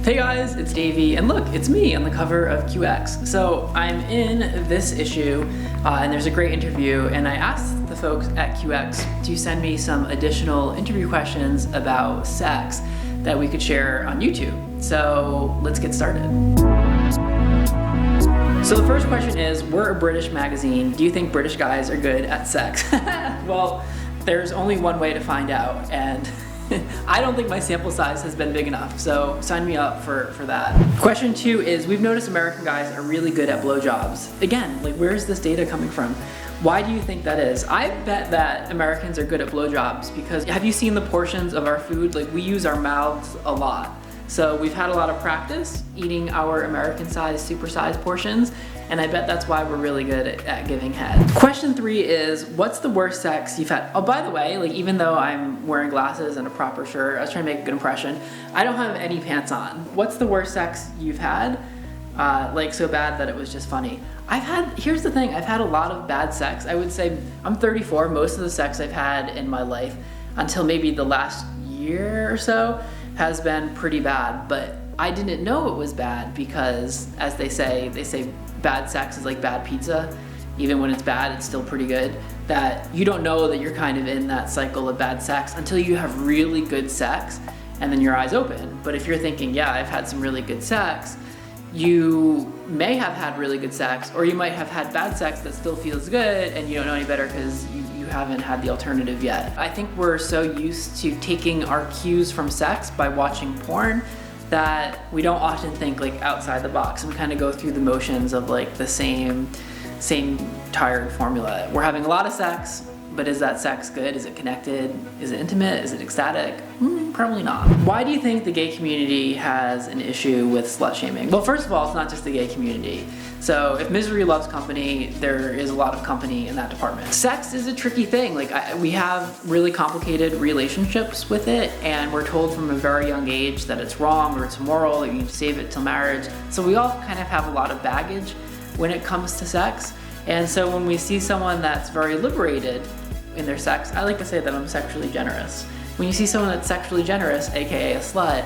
Hey guys, it's Davey, and look, it's me on the cover of QX. So I'm in this issue, and there's a great interview, and I asked the folks at QX to send me some additional interview questions about sex that we could share on YouTube. So let's get started. So the first question is, we're a British magazine. Do you think British guys are good at sex? Well, there's only one way to find out, and I don't think my sample size has been big enough, so sign me up for that. Question 2 is, we've noticed American guys are really good at blowjobs. Again, like, where's this data coming from? Why do you think that is? I bet that Americans are good at blowjobs because, have you seen the portions of our food? Like, we use our mouths a lot. So we've had a lot of practice eating our American-sized, super-sized portions, and I bet that's why we're really good at giving head. Question 3 is, what's the worst sex you've had? Oh, by the way, like, even though I'm wearing glasses and a proper shirt, I was trying to make a good impression, I don't have any pants on. What's the worst sex you've had? Like, so bad that it was just funny. Here's the thing, I've had a lot of bad sex. I would say, I'm 34, most of the sex I've had in my life, until maybe the last year or so, has been pretty bad, but I didn't know it was bad because, as they say bad sex is like bad pizza. Even when it's bad, it's still pretty good. That you don't know that you're kind of in that cycle of bad sex until you have really good sex and then your eyes open. But if you're thinking, yeah, I've had some really good sex, you may have had really good sex, or you might have had bad sex that still feels good and you don't know any better because you haven't had the alternative yet. I think we're so used to taking our cues from sex by watching porn that we don't often think like outside the box, and we kind of go through the motions of like the same tired formula. We're having a lot of sex, but is that sex good? Is it connected? Is it intimate? Is it ecstatic? Probably not. Why do you think the gay community has an issue with slut shaming? Well, first of all, it's not just the gay community. So if misery loves company, there is a lot of company in that department. Sex is a tricky thing. Like, we have really complicated relationships with it, and we're told from a very young age that it's wrong or it's immoral, that you need to save it till marriage. So we all kind of have a lot of baggage when it comes to sex. And so when we see someone that's very liberated in their sex, I like to say that I'm sexually generous. When you see someone that's sexually generous, aka a slut,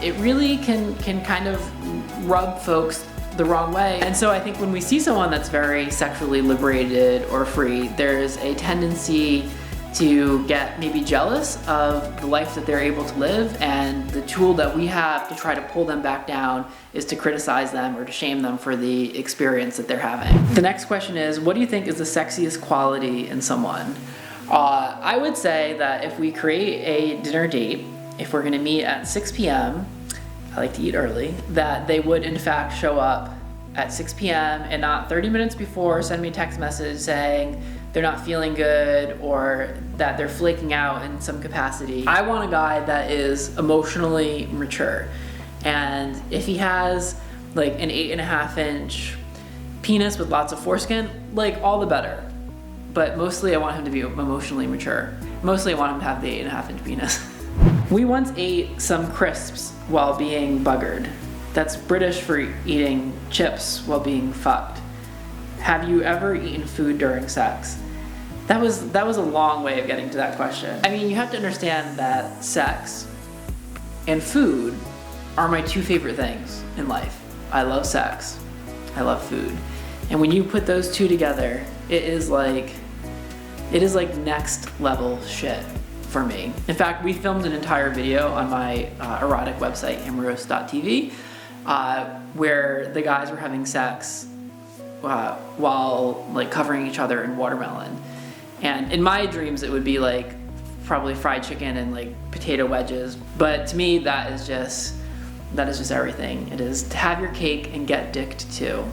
it really can kind of rub folks the wrong way. And so I think when we see someone that's very sexually liberated or free, there's a tendency to get maybe jealous of the life that they're able to live, and the tool that we have to try to pull them back down is to criticize them or to shame them for the experience that they're having. The next question is, what do you think is the sexiest quality in someone? I would say that if we create a dinner date, if we're gonna meet at 6 p.m., I like to eat early, that they would in fact show up at 6 p.m. and not 30 minutes before send me a text message saying they're not feeling good or that they're flaking out in some capacity. I want a guy that is emotionally mature. And if he has like an 8.5-inch penis with lots of foreskin, like, all the better. But mostly I want him to be emotionally mature. Mostly I want him to have the 8.5-inch penis. We once ate some crisps while being buggered. That's British for eating chips while being fucked. Have you ever eaten food during sex? That was a long way of getting to that question. I mean, you have to understand that sex and food are my two favorite things in life. I love sex, I love food. And when you put those two together, it is like next level shit for me. In fact, we filmed an entire video on my erotic website, amorous.tv, where the guys were having sex while like covering each other in watermelon. And in my dreams, it would be like probably fried chicken and like potato wedges. But to me, that is just everything. It is to have your cake and get dicked too.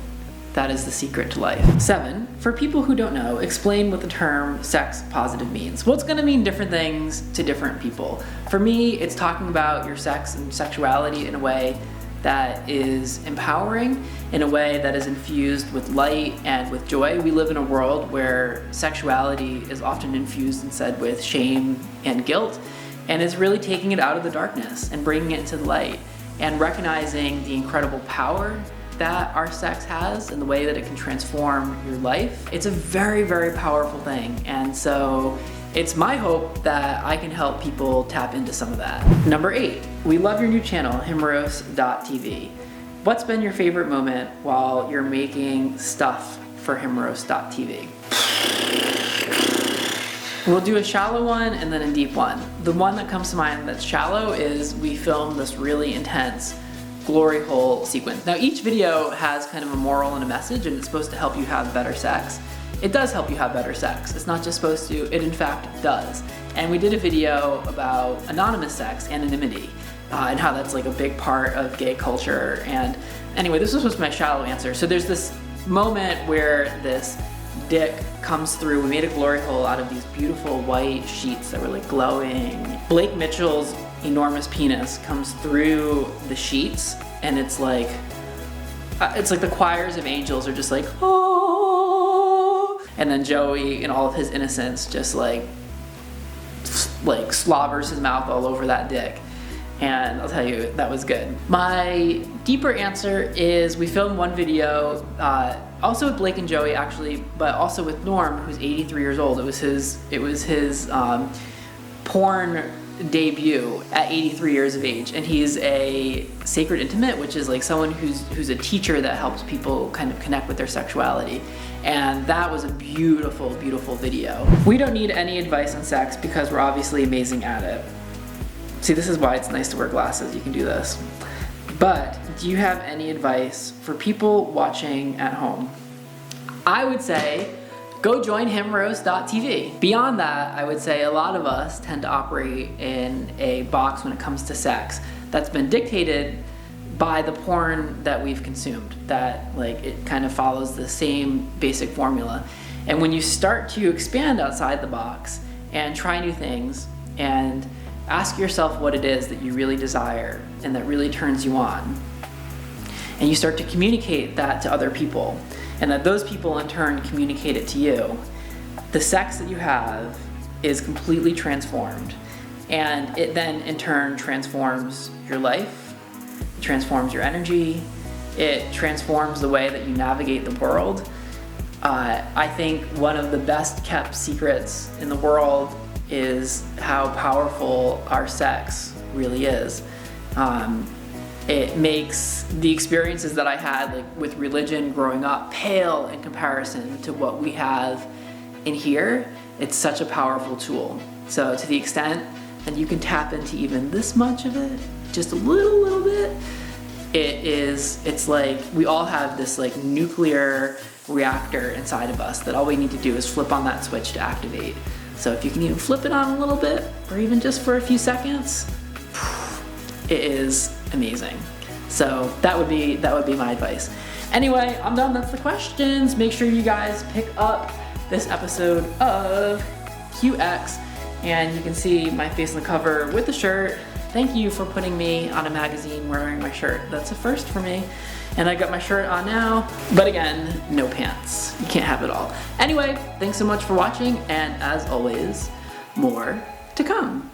That is the secret to life. 7, for people who don't know, explain what the term sex positive means. Well, it's gonna mean different things to different people. For me, it's talking about your sex and sexuality in a way that is empowering, in a way that is infused with light and with joy. We live in a world where sexuality is often infused instead with shame and guilt, and it's really taking it out of the darkness and bringing it into the light and recognizing the incredible power that our sex has and the way that it can transform your life. It's a very, very powerful thing. And so it's my hope that I can help people tap into some of that. Number 8, We love your new channel, himroast.tv. What's been your favorite moment while you're making stuff for himroast.tv? We'll do a shallow one and then a deep one. The one that comes to mind that's shallow is we filmed this really intense glory hole sequence. Now each video has kind of a moral and a message, and it's supposed to help you have better sex. It does help you have better sex. It's not just supposed to, it in fact does. And we did a video about anonymous sex, anonymity, and how that's like a big part of gay culture. And anyway, this was my shallow answer. So there's this moment where this dick comes through. We made a glory hole out of these beautiful white sheets that were like glowing. Blake Mitchell's enormous penis comes through the sheets, and it's like the choirs of angels are just like, oh, and then Joey in all of his innocence just like slobbers his mouth all over that dick. And I'll tell you, that was good. My deeper answer is we filmed one video, also with Blake and Joey actually, but also with Norm, who's 83 years old. It was his porn debut at 83 years of age, and he's a sacred intimate, which is like someone who's a teacher that helps people kind of connect with their sexuality. And that was a beautiful, beautiful video. We don't need any advice on sex because we're obviously amazing at it. See, this is why it's nice to wear glasses. You can do this. But do you have any advice for people watching at home? I would say go join himroast.tv. Beyond that, I would say a lot of us tend to operate in a box when it comes to sex that's been dictated by the porn that we've consumed, that like it kind of follows the same basic formula. And when you start to expand outside the box and try new things and ask yourself what it is that you really desire and that really turns you on, and you start to communicate that to other people, and that those people in turn communicate it to you, the sex that you have is completely transformed. And it then in turn transforms your life, it transforms your energy, it transforms the way that you navigate the world. I think one of the best kept secrets in the world is how powerful our sex really is. It makes the experiences that I had like with religion growing up pale in comparison to what we have in here. It's such a powerful tool. So to the extent that you can tap into even this much of it, just a little bit, it's like we all have this like nuclear reactor inside of us that all we need to do is flip on that switch to activate. So if you can even flip it on a little bit, or even just for a few seconds, it is amazing. So that would be my advice. Anyway, I'm done. That's the questions. Make sure you guys pick up this episode of QX, and you can see my face on the cover with the shirt. Thank you for putting me on a magazine wearing my shirt. That's a first for me. And I got my shirt on now, but again, no pants. You can't have it all. Anyway, thanks so much for watching, and as always, more to come.